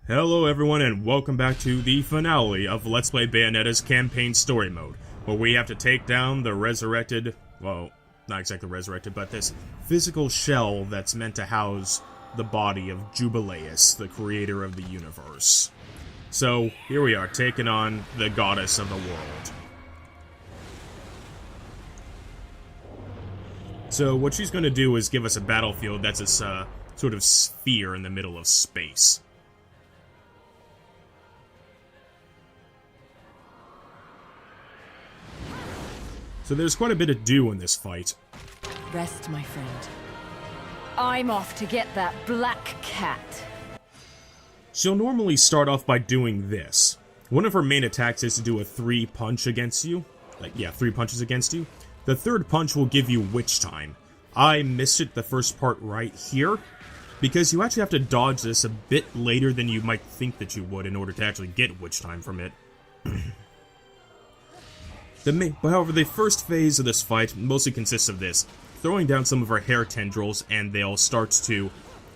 Hello everyone and welcome back to the finale of Let's Play Bayonetta's campaign story mode, where we have to take down the resurrected, well, not exactly resurrected, but this physical shell that's meant to house the body of Jubileus, the creator of the universe. So, here we are, taking on the goddess of the world. So, what she's going to do is give us a battlefield that's this sort of sphere in the middle of space. So there's quite a bit to do in this fight. Rest, my friend. I'm off to get that black cat. She'll normally start off by doing this. One of her main attacks is to do a 3-punch against you. 3 punches against you. The third punch will give you witch time. I missed it the first part right here, because you actually have to dodge this a bit later than you might think that you would in order to actually get witch time from it. However, the first phase of this fight mostly consists of this. Throwing down some of her hair tendrils, and they'll start to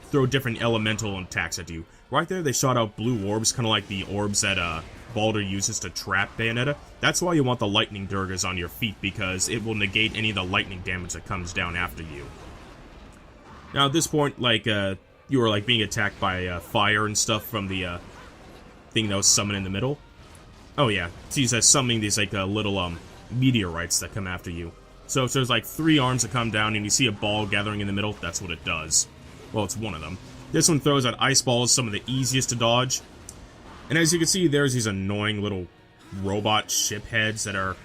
throw different elemental attacks at you. Right there, they shot out blue orbs, kind of like the orbs that Baldur uses to trap Bayonetta. That's why you want the lightning Durgas on your feet, because it will negate any of the lightning damage that comes down after you. Now, at this point, you were being attacked by fire and stuff from the thing that was summoned in the middle. Oh yeah, she's summoning these little meteorites that come after you. So if there's 3 arms that come down and you see a ball gathering in the middle, that's what it does. Well, it's one of them. This one throws out ice balls, some of the easiest to dodge. And as you can see, there's these annoying little robot ship heads that are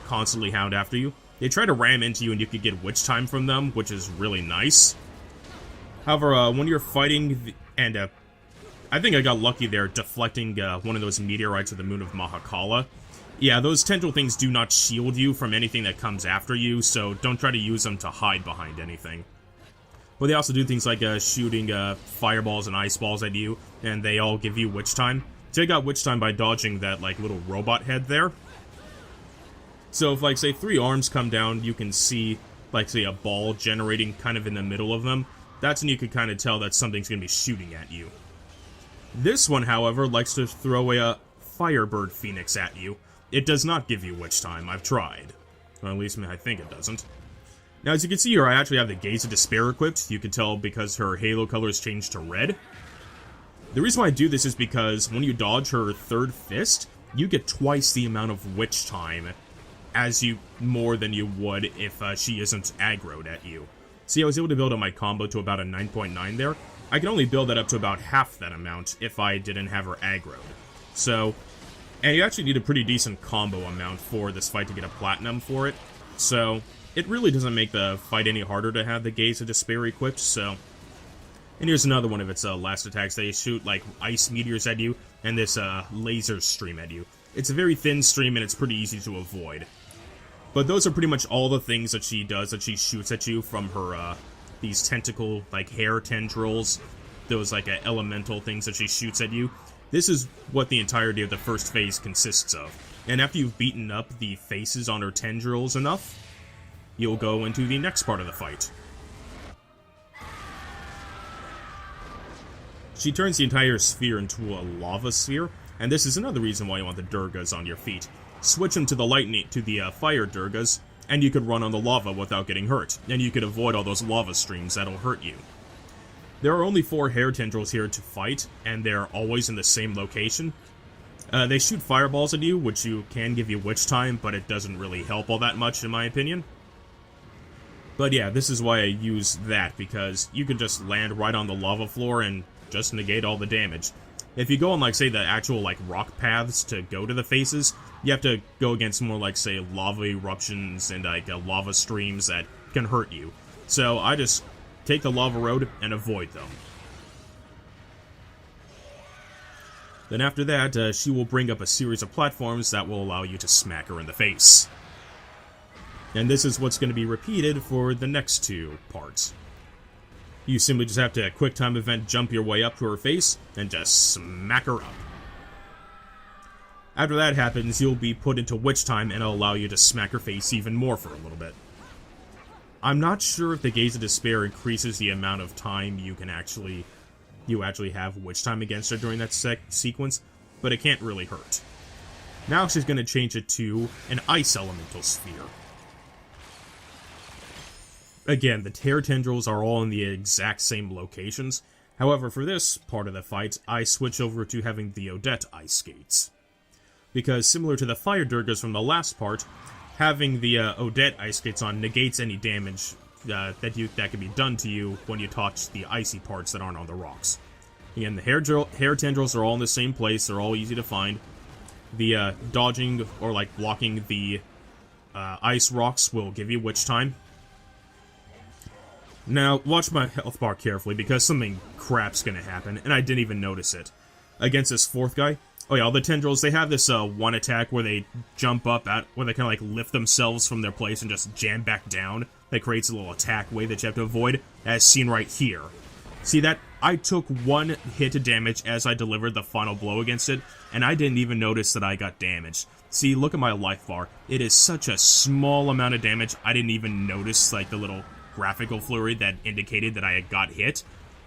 constantly hound after you. They try to ram into you and you can get witch time from them, which is really nice. However, when you're fighting, I think I got lucky there, deflecting one of those meteorites of the moon of Mahakala. Yeah, those tendril things do not shield you from anything that comes after you, so don't try to use them to hide behind anything. But they also do things like shooting fireballs and ice balls at you, and they all give you witch time. So I got witch time by dodging that little robot head there. So if say 3 arms come down, you can see say a ball generating kind of in the middle of them. That's when you can kind of tell that something's going to be shooting at you. This one, however, likes to throw a Firebird Phoenix at you. It does not give you witch time. I've tried. Or at least I think it doesn't. Now, as you can see here, I actually have the Gaze of Despair equipped. You can tell because her halo color has changed to red. The reason why I do this is because when you dodge her third fist, you get twice the amount of witch time more than you would if she isn't aggroed at you. See, I was able to build up my combo to about a 9.9 there. I can only build that up to about half that amount if I didn't have her aggroed. So, and you actually need a pretty decent combo amount for this fight to get a platinum for it. So, it really doesn't make the fight any harder to have the Gaze of Despair equipped, so. And here's another one of its last attacks. They shoot ice meteors at you, and this laser stream at you. It's a very thin stream, and it's pretty easy to avoid. But those are pretty much all the things that she does, that she shoots at you from her, these tentacle, hair tendrils, those, elemental things that she shoots at you. This is what the entirety of the first phase consists of. And after you've beaten up the faces on her tendrils enough, you'll go into the next part of the fight. She turns the entire sphere into a lava sphere, and this is another reason why you want the Durgas on your feet. Switch them to the fire Durgas, and you could run on the lava without getting hurt, and you could avoid all those lava streams that'll hurt you. There are only 4 hair tendrils here to fight, and they're always in the same location. They shoot fireballs at you, which can give you witch time, but it doesn't really help all that much in my opinion. But yeah, this is why I use that, because you can just land right on the lava floor and just negate all the damage. If you go on, say, the actual, rock paths to go to the faces, you have to go against more, say, lava eruptions and, lava streams that can hurt you. So, I just take the lava road and avoid them. Then after that, she will bring up a series of platforms that will allow you to smack her in the face. And this is what's going to be repeated for the next 2 parts. You simply just have to quick time event jump your way up to her face, and just smack her up. After that happens, you'll be put into witch time, and it'll allow you to smack her face even more for a little bit. I'm not sure if the Gaze of Despair increases the amount of time you can actually you actually have witch time against her during that sequence, but it can't really hurt. Now she's going to change it to an ice elemental sphere. Again, the hair tendrils are all in the exact same locations. However, for this part of the fight, I switch over to having the Odette ice skates. Because similar to the fire Durgas from the last part, having the Odette ice skates on negates any damage that can be done to you when you touch the icy parts that aren't on the rocks. Again, the hair tendrils are all in the same place, they're all easy to find. The dodging or like blocking the ice rocks will give you witch time. Now, watch my health bar carefully, because something crap's gonna happen, and I didn't even notice it. Against this fourth guy, oh yeah, all the tendrils, they have this one attack where they jump up where they kind of like lift themselves from their place and just jam back down. That creates a little attack wave that you have to avoid, as seen right here. See that? I took one hit of damage as I delivered the final blow against it, and I didn't even notice that I got damaged. See, look at my life bar. It is such a small amount of damage, I didn't even notice like the little graphical flurry that indicated that I had got hit.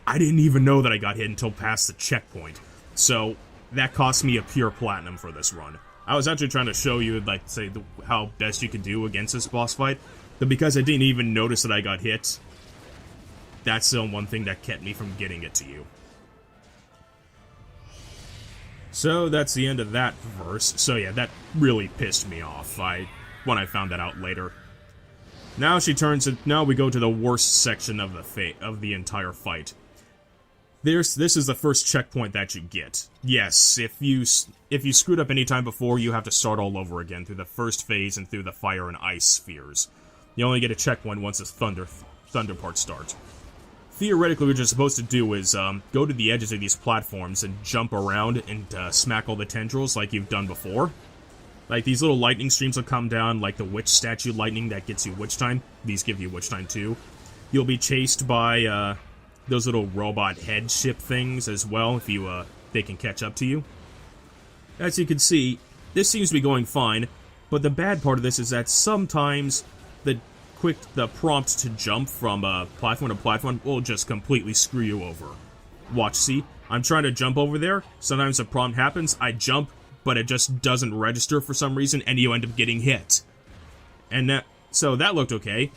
I didn't even know that I got hit until past the checkpoint. So, that cost me a pure platinum for this run. I was actually trying to show you, like, say, how best you can do against this boss fight, but because I didn't even notice that I got hit, that's the one thing that kept me from getting it to you. So, that's the end of that verse. So yeah, that really pissed me off when I found that out later. Now now we go to the worst section of the entire fight. This is the first checkpoint that you get. Yes, if you screwed up any time before, you have to start all over again through the first phase and through the fire and ice spheres. You only get a checkpoint once the thunder part starts. Theoretically, what you're supposed to do is go to the edges of these platforms and jump around and smack all the tendrils like you've done before. Like, these little lightning streams will come down, like the witch statue lightning that gets you witch time. These give you witch time too. You'll be chased by those little robot head ship things as well, if they can catch up to you. As you can see, this seems to be going fine, but the bad part of this is that sometimes the prompt to jump from platform to platform will just completely screw you over. Watch, see? I'm trying to jump over there, sometimes a prompt happens, I jump, but it just doesn't register for some reason, and you end up getting hit. And so that looked okay.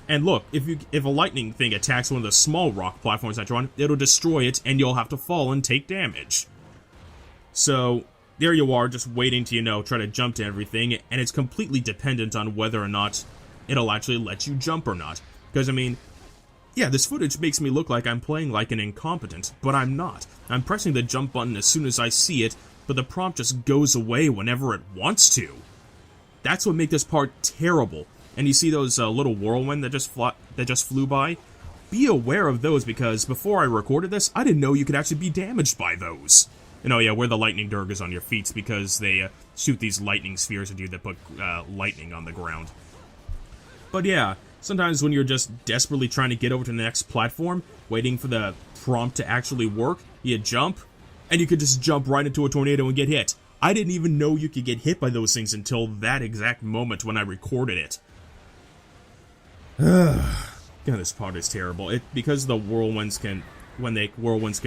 And look, if a lightning thing attacks one of the small rock platforms that you're on, it'll destroy it, and you'll have to fall and take damage. So, there you are, just waiting to, try to jump to everything, and it's completely dependent on whether or not it'll actually let you jump or not. Because, I mean, yeah, this footage makes me look like I'm playing like an incompetent, but I'm not. I'm pressing the jump button as soon as I see it, but the prompt just goes away whenever it wants to. That's what makes this part terrible. And you see those little whirlwind that just flew by? Be aware of those, because before I recorded this, I didn't know you could actually be damaged by those. And oh yeah, wear the lightning durgas on your feet, because they shoot these lightning spheres at you that put lightning on the ground. But yeah, sometimes when you're just desperately trying to get over to the next platform, waiting for the prompt to actually work, you jump, and you could just jump right into a tornado and get hit. I didn't even know you could get hit by those things until that exact moment when I recorded it. God, this part is terrible. Because the whirlwinds can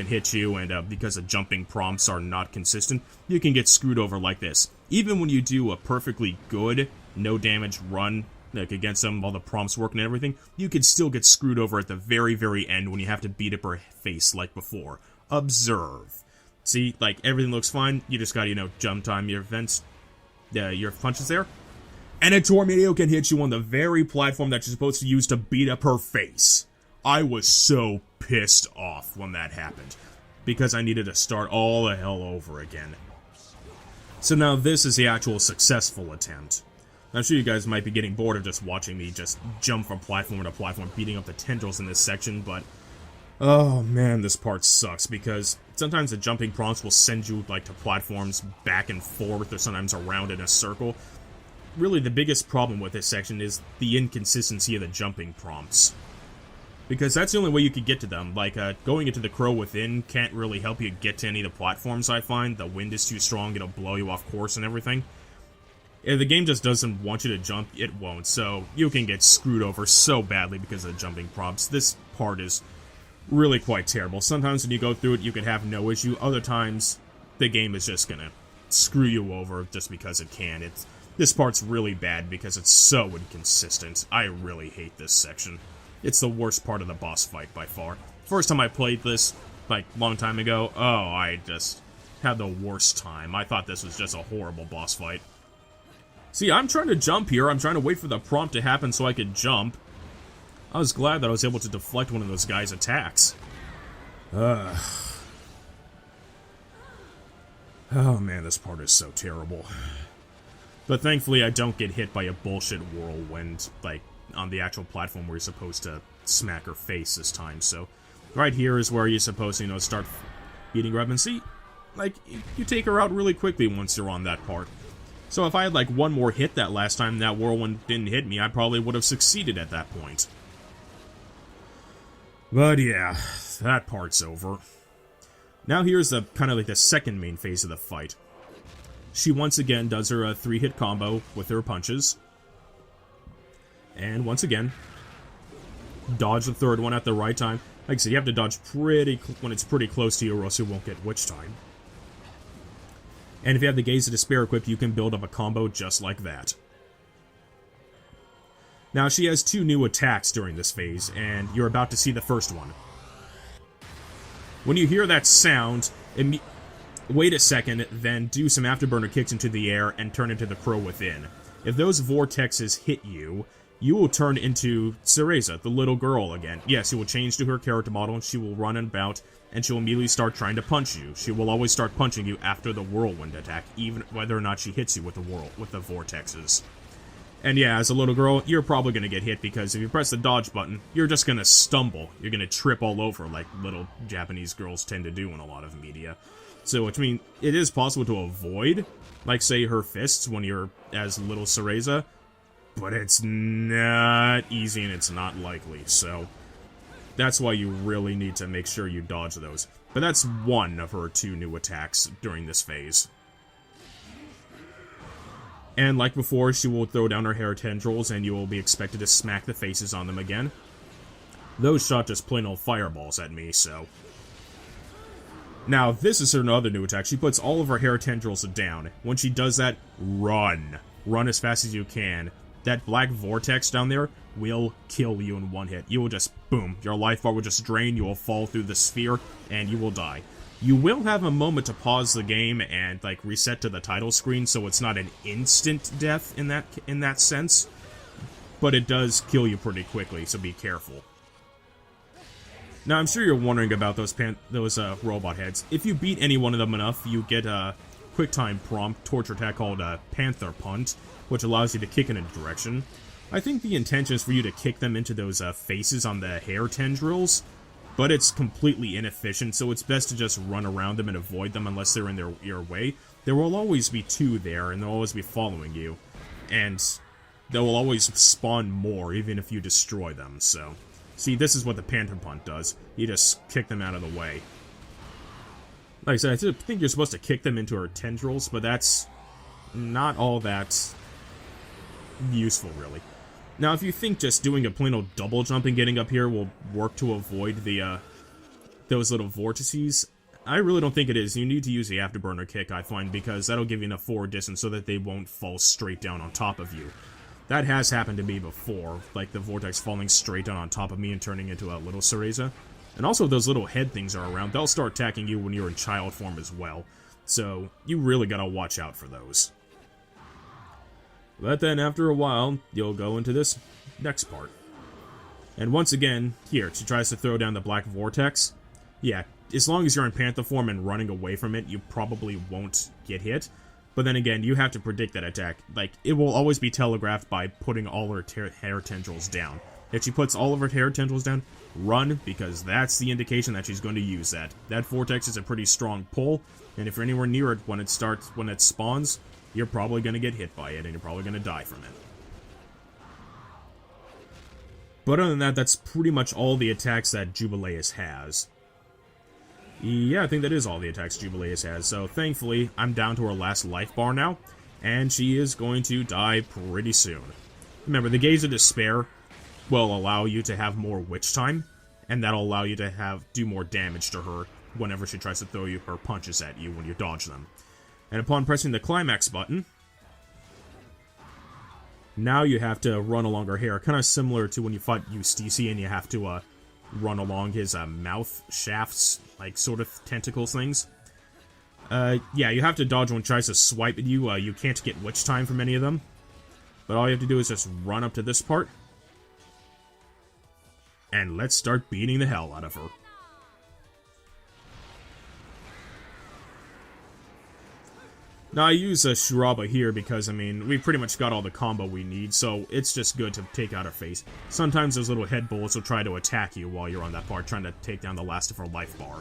hit you, and because the jumping prompts are not consistent, you can get screwed over like this. Even when you do a perfectly good, no damage run, like against them, while the prompts work and everything, you can still get screwed over at the very, very end when you have to beat up her face like before. Observe. See, like, everything looks fine, you just gotta, jump time your your punches there. And a tornado can hit you on the very platform that you're supposed to use to beat up her face. I was so pissed off when that happened, because I needed to start all the hell over again. So now this is the actual successful attempt. I'm sure you guys might be getting bored of just watching me just jump from platform to platform, beating up the tendrils in this section, but oh man, this part sucks, because sometimes the jumping prompts will send you, like, to platforms back and forth, or sometimes around in a circle. Really, the biggest problem with this section is the inconsistency of the jumping prompts. Because that's the only way you could get to them. Like, going into the Crow Within can't really help you get to any of the platforms, I find. The wind is too strong, it'll blow you off course and everything. If the game just doesn't want you to jump, it won't, so you can get screwed over so badly because of the jumping prompts. This part is really quite terrible. Sometimes when you go through it, you can have no issue. Other times, the game is just gonna screw you over just because it can. This part's really bad because it's so inconsistent. I really hate this section. It's the worst part of the boss fight by far. First time I played this, like, long time ago, oh, I just had the worst time. I thought this was just a horrible boss fight. See, I'm trying to jump here. I'm trying to wait for the prompt to happen so I could jump. I was glad that I was able to deflect one of those guys' attacks. Oh man, this part is so terrible. But thankfully I don't get hit by a bullshit whirlwind, like, on the actual platform where you're supposed to smack her face this time, so... Right here is where you're supposed to, start beating her up, and see, like, you take her out really quickly once you're on that part. So if I had, like, one more hit that last time that whirlwind didn't hit me, I probably would have succeeded at that point. But yeah, that part's over. Now here's the kind of like the second main phase of the fight. She once again does her 3-hit combo with her punches. And once again, dodge the third one at the right time. Like I said, you have to dodge when it's pretty close to you or else you won't get witch time. And if you have the Gaze of Despair equipped, you can build up a combo just like that. Now, she has 2 new attacks during this phase, and you're about to see the first one. When you hear that sound, wait a second, then do some afterburner kicks into the air and turn into the crow within. If those vortexes hit you, you will turn into Cereza, the little girl again. Yes, you will change to her character model, and she will run about, and she will immediately start trying to punch you. She will always start punching you after the whirlwind attack, even whether or not she hits you with the vortexes. And yeah, as a little girl, you're probably going to get hit because if you press the dodge button, you're just going to stumble. You're going to trip all over like little Japanese girls tend to do in a lot of media. So, which means it is possible to avoid, like, say, her fists when you're as little Cereza, but it's not easy and it's not likely, so that's why you really need to make sure you dodge those. But that's one of her 2 new attacks during this phase. And like before, she will throw down her hair tendrils and you will be expected to smack the faces on them again. Those shot just plain old fireballs at me, so... Now, this is her other new attack. She puts all of her hair tendrils down. When she does that, run. Run as fast as you can. That black vortex down there will kill you in one hit. You will just, boom, your life bar will just drain, you will fall through the sphere, and you will die. You will have a moment to pause the game and, like, reset to the title screen, so it's not an instant death in that sense, but it does kill you pretty quickly, so be careful. Now, I'm sure you're wondering about those robot heads. If you beat any one of them enough, you get a quick-time prompt torture attack called Panther Punt, which allows you to kick in a direction. I think the intention is for you to kick them into those faces on the hair tendrils, but it's completely inefficient, so it's best to just run around them and avoid them unless they're in your way. There will always be 2 there, and they'll always be following you, and they will always spawn more, even if you destroy them, so... See, this is what the Panther Punt does. You just kick them out of the way. Like I said, I think you're supposed to kick them into her tendrils, but that's not all that useful, really. Now, if you think just doing a plain old double jump and getting up here will work to avoid those little vortices, I really don't think it is. You need to use the afterburner kick, I find, because that'll give you enough forward distance so that they won't fall straight down on top of you. That has happened to me before, like the vortex falling straight down on top of me and turning into a little Cereza. And also, if those little head things are around, they'll start attacking you when you're in child form as well. So, you really gotta watch out for those. But then, after a while, you'll go into this next part. And once again, here, she tries to throw down the black vortex. Yeah, as long as you're in Panther form and running away from it, you probably won't get hit. But then again, you have to predict that attack. Like, it will always be telegraphed by putting all her hair tendrils down. If she puts all of her hair tendrils down, run, because that's the indication that she's going to use that. That vortex is a pretty strong pull, and if you're anywhere near it when it spawns, you're probably going to get hit by it, and you're probably going to die from it. But other than that, that's pretty much all the attacks that Jubileus has. Yeah, I think that is all the attacks Jubileus has, so thankfully, I'm down to her last life bar now, and she is going to die pretty soon. Remember, the Gaze of Despair will allow you to have more witch time, and that'll allow you to do more damage to her whenever she tries to throw her punches at you when you dodge them. And upon pressing the climax button, now you have to run along her hair, kind of similar to when you fight Eustace and you have to run along his mouth shafts, like sort of tentacles things. Yeah, you have to dodge when she tries to swipe at you. You can't get witch time from any of them. But all you have to do is just run up to this part. And let's start beating the hell out of her. Now, I use Shiraba here because, I mean, we've pretty much got all the combo we need, so it's just good to take out her face. Sometimes those little head bullets will try to attack you while you're on that part, trying to take down the last of her life bar.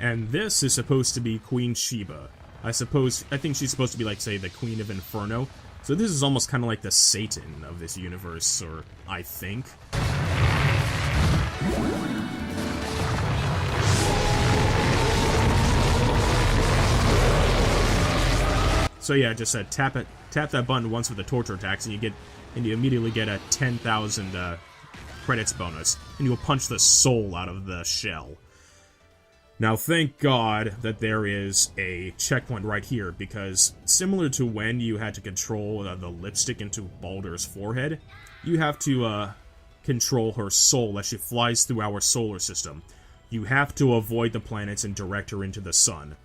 And this is supposed to be Queen Sheba. I think she's supposed to be like, say, the Queen of Inferno. So this is almost kind of like the Satan of this universe, or I think. So yeah, just tap that button once with the torture attacks, and you immediately get a 10,000 credits bonus, and you'll punch the soul out of the shell. Now, thank God that there is a checkpoint right here, because similar to when you had to control the lipstick into Baldur's forehead, you have to control her soul as she flies through our solar system. You have to avoid the planets and direct her into the sun.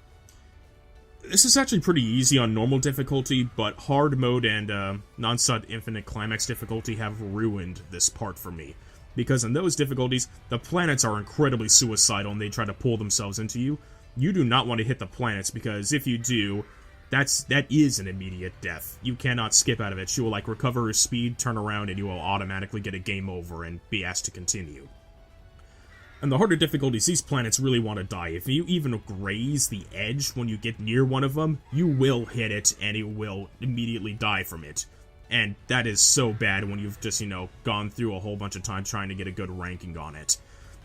This is actually pretty easy on normal difficulty, but hard mode and non-stop infinite climax difficulty have ruined this part for me. Because in those difficulties, the planets are incredibly suicidal and they try to pull themselves into you. You do not want to hit the planets, because if you do, that is an immediate death. You cannot skip out of it. She will like recover her speed, turn around, and you will automatically get a game over and be asked to continue. And the harder difficulties, these planets really want to die. If you even graze the edge when you get near one of them, you will hit it and it will immediately die from it. And that is so bad when you've just, gone through a whole bunch of time trying to get a good ranking on it.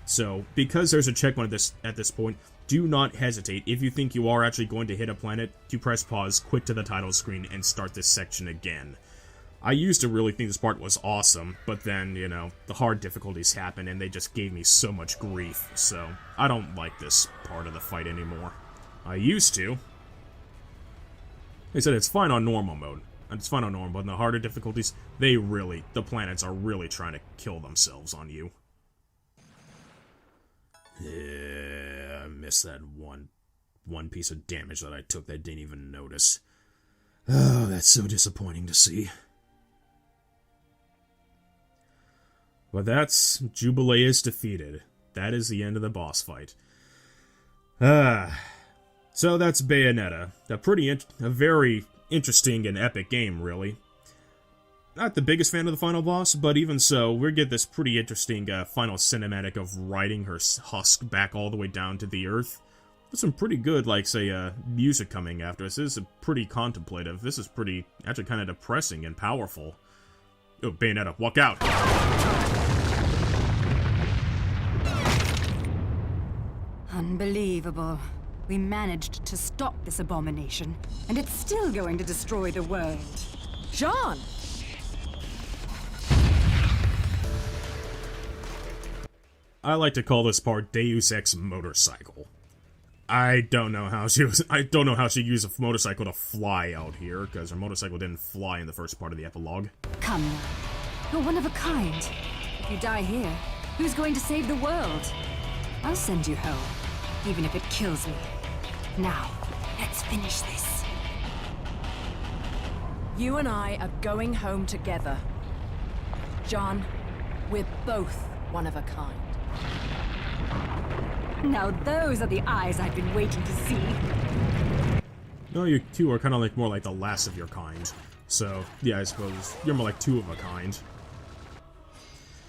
So, because there's a checkpoint at this point, do not hesitate. If you think you are actually going to hit a planet, do press pause, quick to the title screen, and start this section again. I used to really think this part was awesome, but then, the hard difficulties happen and they just gave me so much grief, so I don't like this part of the fight anymore. I used to. They said it's fine on normal mode. It's fine on normal, but in the harder difficulties, the planets are really trying to kill themselves on you. Yeah, I missed that one piece of damage that I took that I didn't even notice. Oh, that's so disappointing to see. But Jubilee is defeated. That is the end of the boss fight. So that's Bayonetta. A very interesting and epic game, really. Not the biggest fan of the final boss, but even so, we get this pretty interesting final cinematic of riding her husk back all the way down to the earth. There's some pretty good, music coming after us. This is pretty contemplative. This is actually kind of depressing and powerful. Oh, Bayonetta, walk out! Unbelievable. We managed to stop this abomination, and it's still going to destroy the world. John! I like to call this part Deus Ex Motorcycle. I don't know how she used a motorcycle to fly out here, because her motorcycle didn't fly in the first part of the epilogue. Kamiya, you're one of a kind. If you die here, who's going to save the world? I'll send you home, even if it kills me. Now, let's finish this. You and I are going home together. John, we're both one of a kind. Now those are the eyes I've been waiting to see. No, you two are kind of more like the last of your kind. So, yeah, I suppose you're more like two of a kind.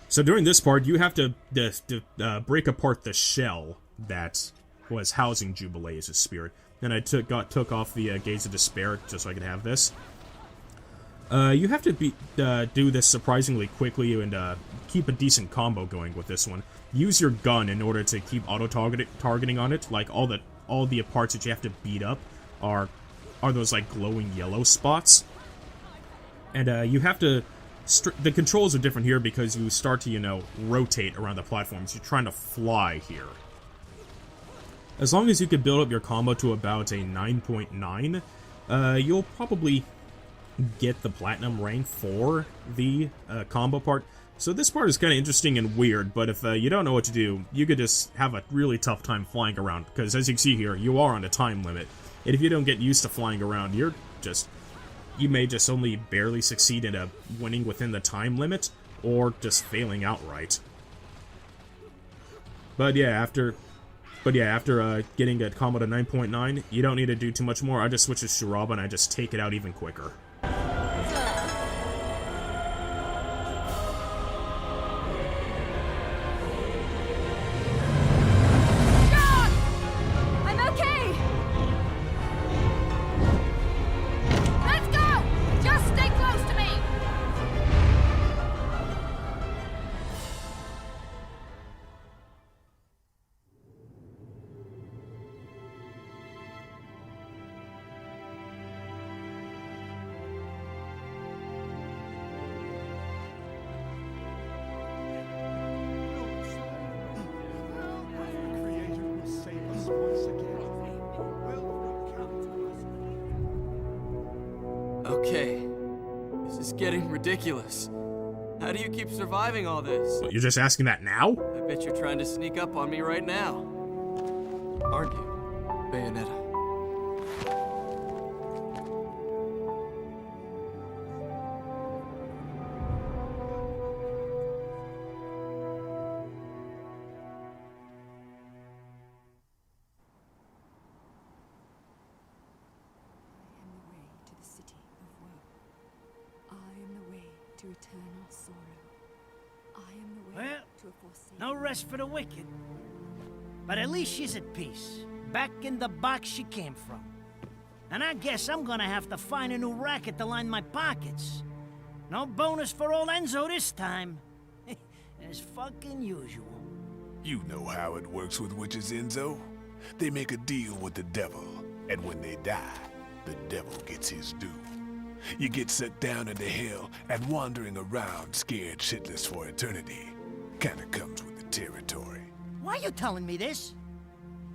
So during this part, you have to break apart the shell that was housing Jubilee as his spirit. Then I took off the Gaze of Despair just so I could have this. You have to do this surprisingly quickly and keep a decent combo going with this one. Use your gun in order to keep auto-targeting on it. Like, all the parts that you have to beat up are those, like, glowing yellow spots. And you have to... the controls are different here because you start to, you know, rotate around the platforms. You're trying to fly here. As long as you can build up your combo to about a 9.9, you'll probably get the platinum rank for the combo part. So this part is kind of interesting and weird, but if you don't know what to do, you could just have a really tough time flying around, because as you can see here, you are on a time limit. And if you don't get used to flying around, you may just only barely succeed in winning within the time limit, or just failing outright. But yeah, after getting a combo to 9.9, you don't need to do too much more. I just switch to Shiraba and I just take it out even quicker. Okay, this is getting ridiculous. How do you keep surviving all this? You're just asking that now? I bet you're trying to sneak up on me right now. Aren't you, Bayonetta? To eternal sorrow. I am the way to a forsaken... No rest for the wicked. But at least she's at peace. Back in the box she came from. And I guess I'm gonna have to find a new racket to line my pockets. No bonus for old Enzo this time. As fucking usual. You know how it works with witches, Enzo. They make a deal with the devil, and when they die, the devil gets his due. You get sucked down into hell and wandering around scared shitless for eternity. Kinda comes with the territory. Why are you telling me this?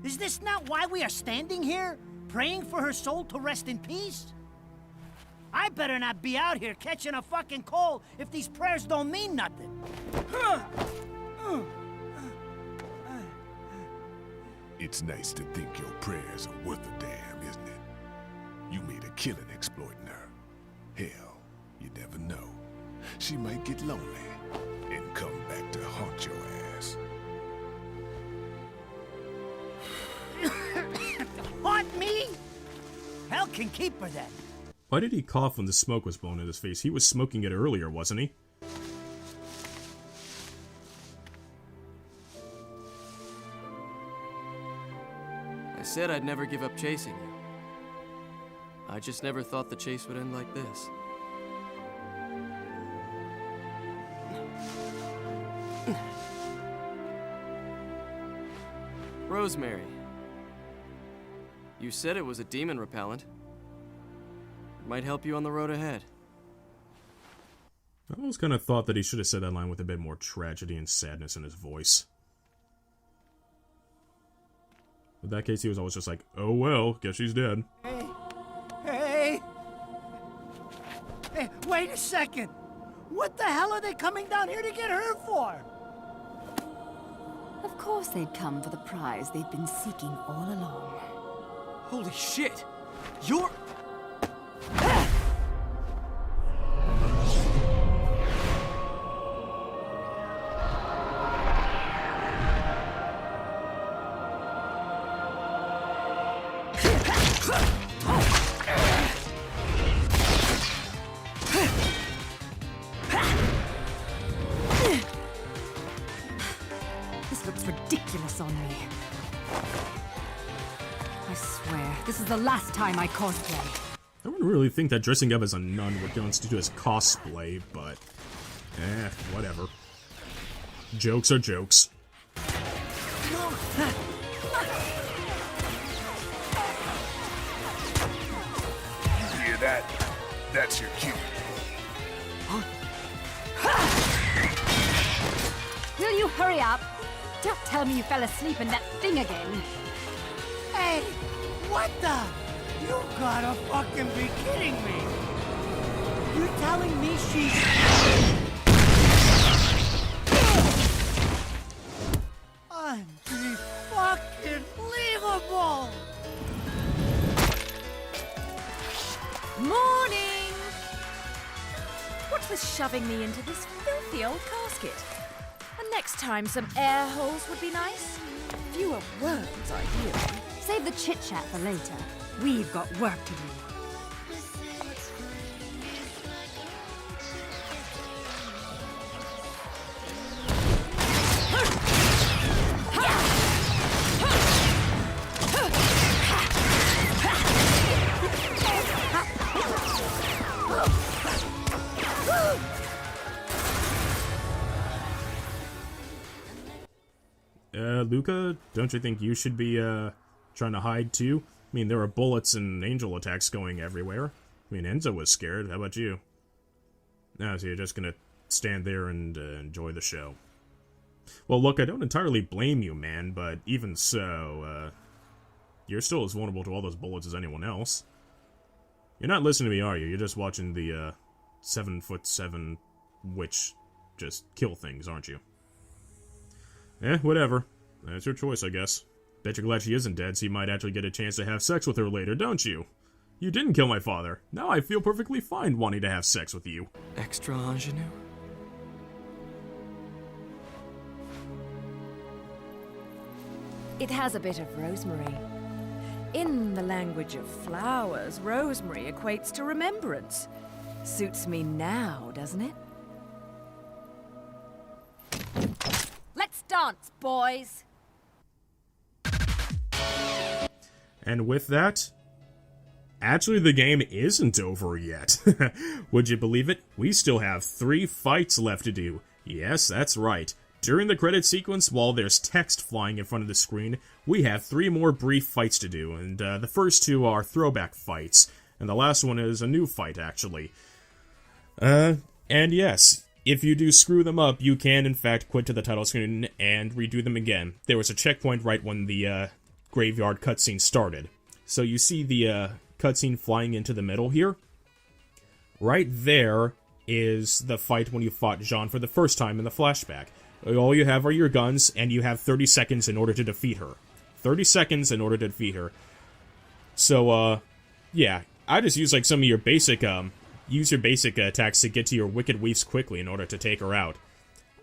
Is this not why we are standing here? Praying for her soul to rest in peace? I better not be out here catching a fucking cold if these prayers don't mean nothing. It's nice to think your prayers are worth a damn, isn't it? You made a killing exploiting her. Hell, you never know. She might get lonely and come back to haunt your ass. Haunt me? Hell can keep her then. Why did he cough when the smoke was blowing in his face? He was smoking it earlier, wasn't he? I said I'd never give up chasing you. I just never thought the chase would end like this. Rosemary. You said it was a demon repellent. It might help you on the road ahead. I always kind of thought that he should have said that line with a bit more tragedy and sadness in his voice. In that case, he was always just like, oh well, guess she's dead. Hey, wait a second! What the hell are they coming down here to get her for? Of course they'd come for the prize they've been seeking all along. Holy shit! You're... This looks ridiculous on me. the last time I cosplay. I wouldn't really think that dressing up as a nun would constitute as cosplay, but... whatever. Jokes are jokes. You hear that? That's your cue. Will you hurry up? Don't tell me you fell asleep in that thing again. Hey, what the? You gotta fucking be kidding me! You're telling me she's... Unfucking-believable! Morning! What was shoving me into this filthy old casket? And next time some air holes would be nice. Fewer worms, ideally. Save the chit-chat for later. We've got work to do. Luca, don't you think you should be, trying to hide too? I mean, there are bullets and angel attacks going everywhere. I mean, Enzo was scared. How about you? No, so you're just gonna stand there and enjoy the show. Well, look, I don't entirely blame you, man, but even so, you're still as vulnerable to all those bullets as anyone else. You're not listening to me, are you? You're just watching the, 7'7" witch just kill things, aren't you? Whatever. That's your choice, I guess. Bet you're glad she isn't dead, so you might actually get a chance to have sex with her later, don't you? You didn't kill my father. Now I feel perfectly fine wanting to have sex with you. Extra ingenue? It has a bit of rosemary. In the language of flowers, rosemary equates to remembrance. Suits me now, doesn't it? Let's dance, boys! And with that, actually the game isn't over yet. Would you believe it? We still have 3 fights left to do. Yes, that's right. During the credit sequence, while there's text flying in front of the screen, we have 3 more brief fights to do, and the first 2 are throwback fights, and the last one is a new fight, actually. And yes, if you do screw them up, you can in fact quit to the title screen and redo them again. There was a checkpoint right when the graveyard cutscene started. So you see the cutscene flying into the middle here? Right there is the fight when you fought Jean for the first time in the flashback. All you have are your guns, and you have 30 seconds in order to defeat her. 30 seconds in order to defeat her. So, yeah, I just use, like, some of your basic, use your basic attacks to get to your Wicked Weaves quickly in order to take her out.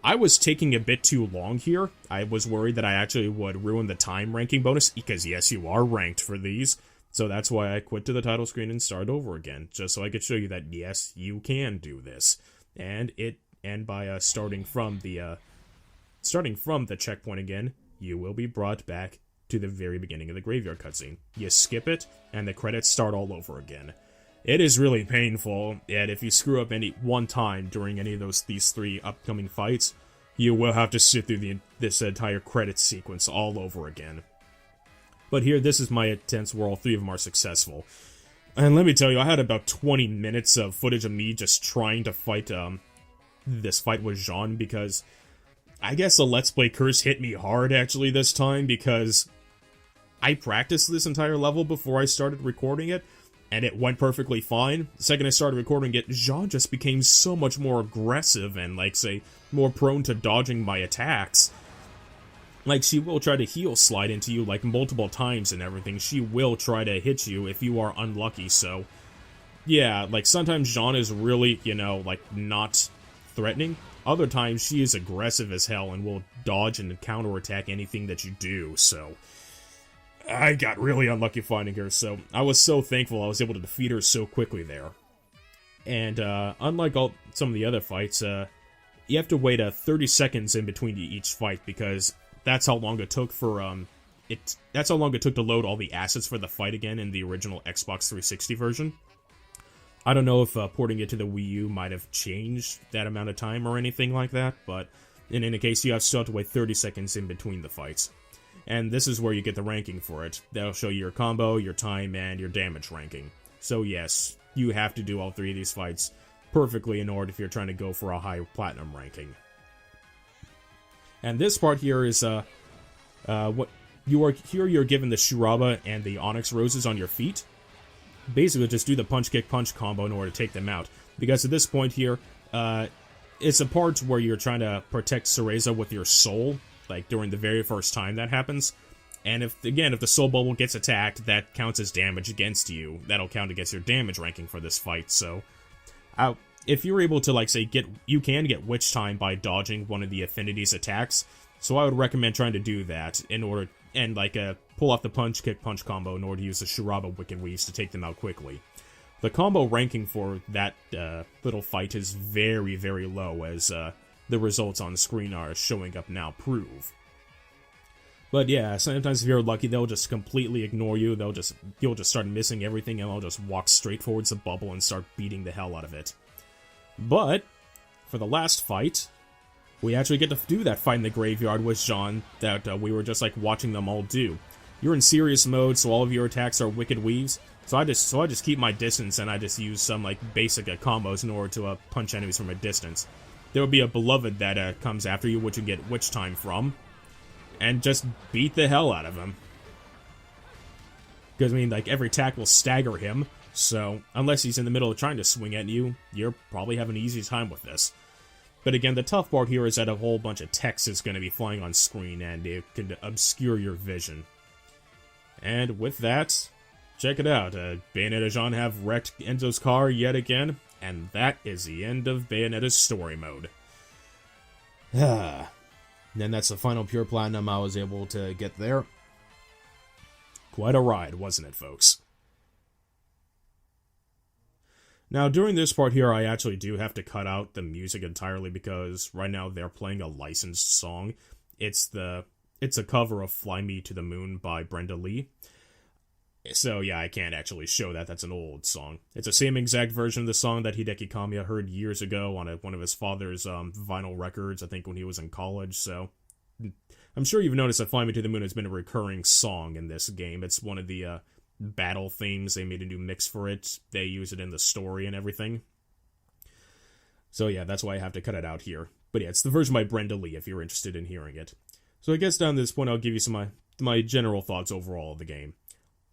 I was taking a bit too long here. I was worried that I actually would ruin the time ranking bonus, because yes, you are ranked for these. So that's why I quit to the title screen and started over again, just so I could show you that yes, you can do this. And by starting from the checkpoint again, you will be brought back to the very beginning of the graveyard cutscene. You skip it, and the credits start all over again. It is really painful, and if you screw up one time during any of these 3 upcoming fights, you will have to sit through this entire credits sequence all over again. But here, this is my attempts where all 3 of them are successful. And let me tell you, I had about 20 minutes of footage of me just trying to fight this fight with Jean, because I guess the Let's Play curse hit me hard actually this time, because I practiced this entire level before I started recording it, and it went perfectly fine. The second I started recording it, Jean just became so much more aggressive and, like, say, more prone to dodging my attacks. Like, she will try to heel slide into you, like, multiple times and everything. She will try to hit you if you are unlucky, so... yeah, like, sometimes Jean is really, you know, like, not threatening. Other times, she is aggressive as hell and will dodge and counterattack anything that you do, so... I got really unlucky finding her, so I was so thankful I was able to defeat her so quickly there. And, unlike some of the other fights, you have to wait 30 seconds in between each fight, because that's how long it took for, that's how long it took to load all the assets for the fight again in the original Xbox 360 version. I don't know if porting it to the Wii U might have changed that amount of time or anything like that, but in any case, you still have to wait 30 seconds in between the fights. And this is where you get the ranking for it. That'll show you your combo, your time, and your damage ranking. So yes, you have to do all 3 of these fights perfectly in order if you're trying to go for a high platinum ranking. And this part here is, what you are here. You're given the Shuraba and the Onyx Roses on your feet. Basically, just do the punch kick punch combo in order to take them out. Because at this point here, it's a part where you're trying to protect Cereza with your soul, like during the very first time that happens. And if the soul bubble gets attacked, that counts as damage against you. That'll count against your damage ranking for this fight. So, if you're able to, like, say, you can get Witch Time by dodging one of the Affinity's attacks. So I would recommend trying to do that in order, and like, pull off the punch kick punch combo in order to use the Shuraba Wicked Weaves to take them out quickly. The combo ranking for that little fight is very, very low, as the results on screen are showing up now prove. But yeah, sometimes if you're lucky, they'll just completely ignore you. You'll just start missing everything, and they'll just walk straight towards the bubble and start beating the hell out of it. But for the last fight, we actually get to do that fight in the graveyard with Jean that we were just like watching them all do. You're in serious mode, so all of your attacks are Wicked Weaves. So I just keep my distance, and I just use some like basic combos in order to punch enemies from a distance. There will be a beloved that comes after you, which you get Witch Time from, and just beat the hell out of him. Because I mean, like, every attack will stagger him, so unless he's in the middle of trying to swing at you, you're probably having an easy time with this. But again, the tough part here is that a whole bunch of text is going to be flying on screen, and it can obscure your vision. And with that, check it out. Bayonetta Jean have wrecked Enzo's car yet again, and that is the end of Bayonetta's story mode. Then that's the final pure platinum I was able to get there. Quite a ride, wasn't it, folks? Now, during this part here, I actually do have to cut out the music entirely because right now they're playing a licensed song. It's a cover of Fly Me to the Moon by Brenda Lee. So yeah, I can't actually show that. That's an old song. It's the same exact version of the song that Hideki Kamiya heard years ago on one of his father's vinyl records, I think when he was in college, so I'm sure you've noticed that Fly Me to the Moon has been a recurring song in this game. It's one of the battle themes. They made a new mix for it. They use it in the story and everything. So yeah, that's why I have to cut it out here. But yeah, it's the version by Brenda Lee if you're interested in hearing it. So I guess down to this point, I'll give you some of my general thoughts overall of the game.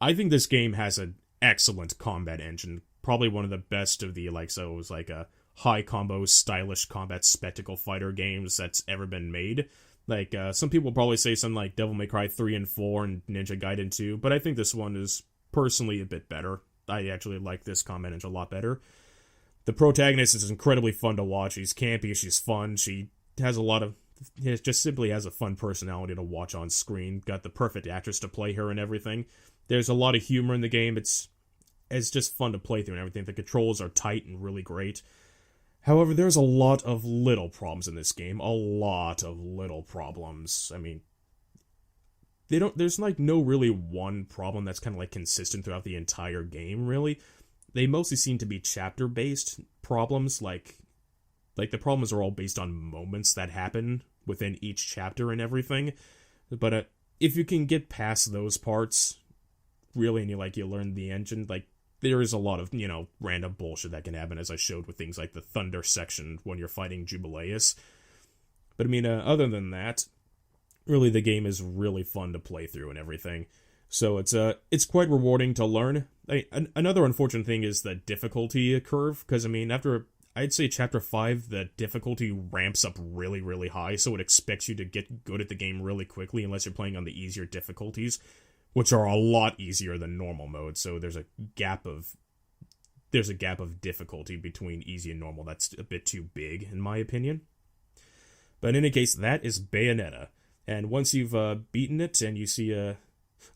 I think this game has an excellent combat engine. Probably one of the best of the, a high combo, stylish combat spectacle fighter games that's ever been made. Some people probably say something like Devil May Cry 3 and 4 and Ninja Gaiden 2, but I think this one is personally a bit better. I actually like this combat engine a lot better. The protagonist is incredibly fun to watch. She's campy, she's fun, she has just simply has a fun personality to watch on screen. Got the perfect actress to play her and everything. There's a lot of humor in the game. It's just fun to play through and everything. The controls are tight and really great. However, there's a lot of little problems in this game. A lot of little problems. I mean, there's no really one problem that's kind of consistent throughout the entire game, really. They mostly seem to be chapter-based problems, like the problems are all based on moments that happen within each chapter and everything. But if you can get past those parts, really, and you learn the engine, there is a lot of, random bullshit that can happen, as I showed with things like the Thunder section when you're fighting Jubileus. But I mean, other than that, really the game is really fun to play through and everything. So it's quite rewarding to learn. Another unfortunate thing is the difficulty curve, because I mean, after I'd say Chapter 5, the difficulty ramps up really, really high, so it expects you to get good at the game really quickly unless you're playing on the easier difficulties, which are a lot easier than normal mode, so there's a gap of difficulty between easy and normal that's a bit too big, in my opinion. But in any case, that is Bayonetta, and once you've beaten it and you see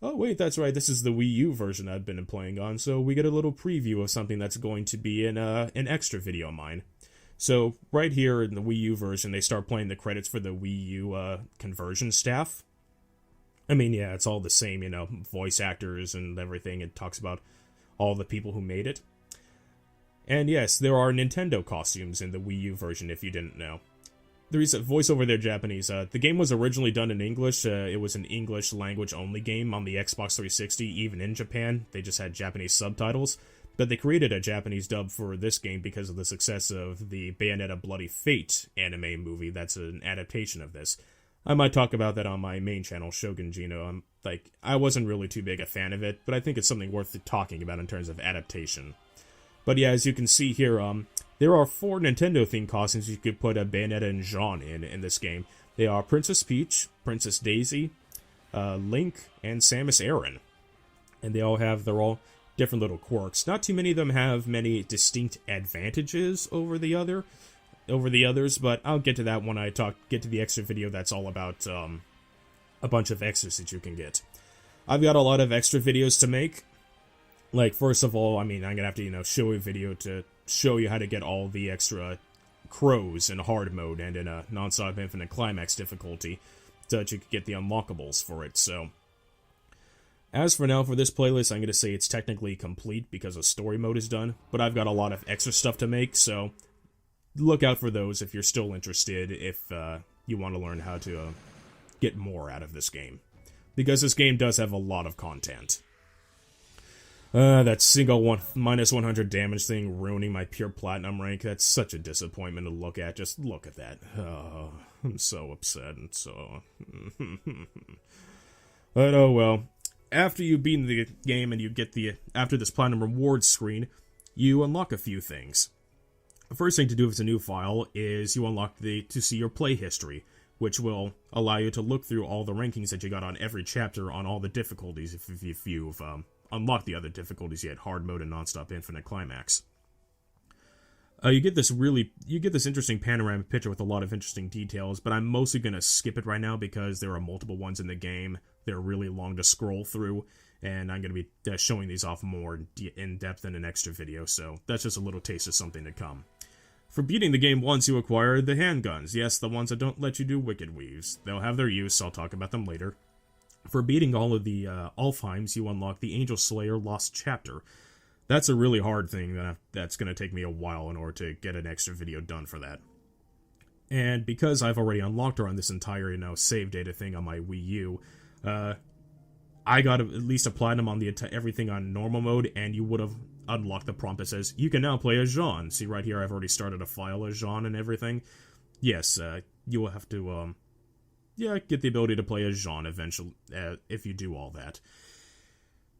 oh wait, that's right, this is the Wii U version I've been playing on, so we get a little preview of something that's going to be in an extra video of mine. So right here in the Wii U version, they start playing the credits for the Wii U conversion staff. I mean, yeah, it's all the same, you know, voice actors and everything. It talks about all the people who made it. And yes, there are Nintendo costumes in the Wii U version, if you didn't know. The reason voiceover there Japanese. The game was originally done in English. It was an English language only game on the Xbox 360, even in Japan. They just had Japanese subtitles. But they created a Japanese dub for this game because of the success of the Bayonetta Bloody Fate anime movie that's an adaptation of this. I might talk about that on my main channel, Shogun Gino. I wasn't really too big a fan of it, but I think it's something worth talking about in terms of adaptation. But yeah, as you can see here, there are 4 Nintendo-themed costumes you could put a Bayonetta and Jean in this game. They are Princess Peach, Princess Daisy, Link, and Samus Aran. And they're all different little quirks. Not too many of them have many distinct advantages over the others, but I'll get to that when I get to the extra video that's all about a bunch of extras that you can get. I've got a lot of extra videos to make. Like, first of all, I mean, I'm gonna have to, you know, show a video to show you how to get all the extra crows in hard mode and in a non-stop infinite climax difficulty, so that you can get the unlockables for it. So, as for now, for this playlist, I'm gonna say it's technically complete because the story mode is done, but I've got a lot of extra stuff to make, so look out for those if you're still interested, if you want to learn how to get more out of this game. Because this game does have a lot of content. That single -100 damage thing ruining my pure platinum rank, that's such a disappointment to look at. Just look at that. Oh, I'm so upset and so... But oh well. After you beat the game and you get after this platinum rewards screen, you unlock a few things. The first thing to do if it's a new file is you unlock to see your play history, which will allow you to look through all the rankings that you got on every chapter on all the difficulties if you've unlocked the other difficulties yet, hard mode and non-stop infinite climax. You get this interesting panoramic picture with a lot of interesting details, but I'm mostly going to skip it right now because there are multiple ones in the game. They're really long to scroll through, and I'm going to be showing these off more in depth in an extra video, so that's just a little taste of something to come. For beating the game once, you acquire the handguns. Yes, the ones that don't let you do Wicked Weaves. They'll have their use, I'll talk about them later. For beating all of the Alfheims, you unlock the Angel Slayer Lost Chapter. That's a really hard thing that's going to take me a while in order to get an extra video done for that. And because I've already unlocked her on this entire, you know, save data thing on my Wii U, I got at least a platinum on everything on normal mode, and you would have unlocked the prompt that says, you can now play as Jean. See right here, I've already started a file as Jean and everything. Yes, you will have to, get the ability to play as Jean eventually, if you do all that.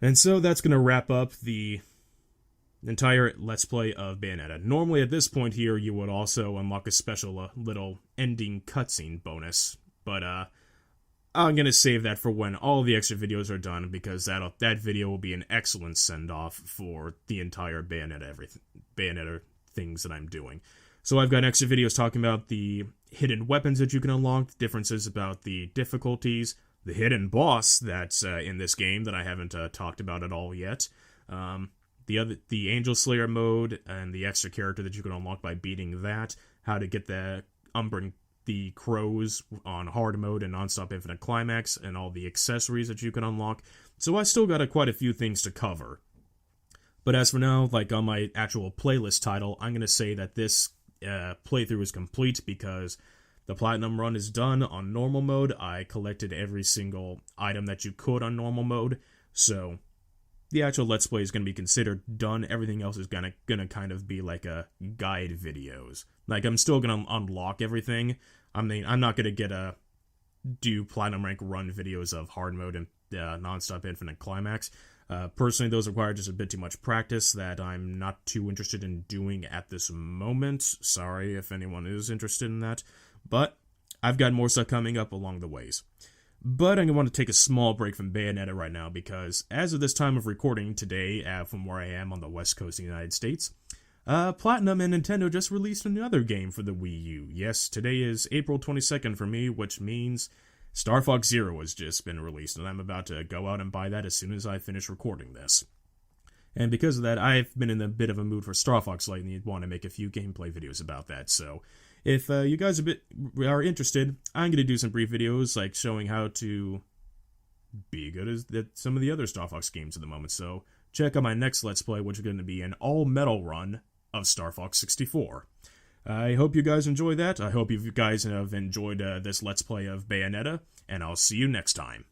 And so that's going to wrap up the entire Let's Play of Bayonetta. Normally at this point here, you would also unlock a special little ending cutscene bonus, but I'm going to save that for when all the extra videos are done, because that video will be an excellent send-off for the entire Bayonetta things that I'm doing. So I've got extra videos talking about the hidden weapons that you can unlock, differences about the difficulties, the hidden boss that's in this game that I haven't talked about at all yet, the Angel Slayer mode, and the extra character that you can unlock by beating that, how to get the crows on hard mode and non-stop infinite climax, and all the accessories that you can unlock. So I still got quite a few things to cover. But as for now, like on my actual playlist title, I'm going to say that this playthrough is complete because the platinum run is done on normal mode. I collected every single item that you could on normal mode, so the actual Let's Play is going to be considered done. Everything else is gonna kind of be like a guide videos. Like, I'm still going to unlock everything. I mean, I'm not going to do platinum rank run videos of hard mode and non-stop infinite climax. Personally, those require just a bit too much practice that I'm not too interested in doing at this moment. Sorry if anyone is interested in that. But I've got more stuff coming up along the ways. But I'm going to want to take a small break from Bayonetta right now because as of this time of recording today, from where I am on the west coast of the United States, Platinum and Nintendo just released another game for the Wii U. Yes, today is April 22nd for me, which means Star Fox Zero has just been released, and I'm about to go out and buy that as soon as I finish recording this. And because of that, I've been in a bit of a mood for Star Fox lately and want to make a few gameplay videos about that, so if you guys are interested, I'm going to do some brief videos, like showing how to be good as some of the other Star Fox games at the moment. So check out my next Let's Play, which is going to be an all-metal run of Star Fox 64. I hope you guys enjoy that. I hope you guys have enjoyed this Let's Play of Bayonetta, and I'll see you next time.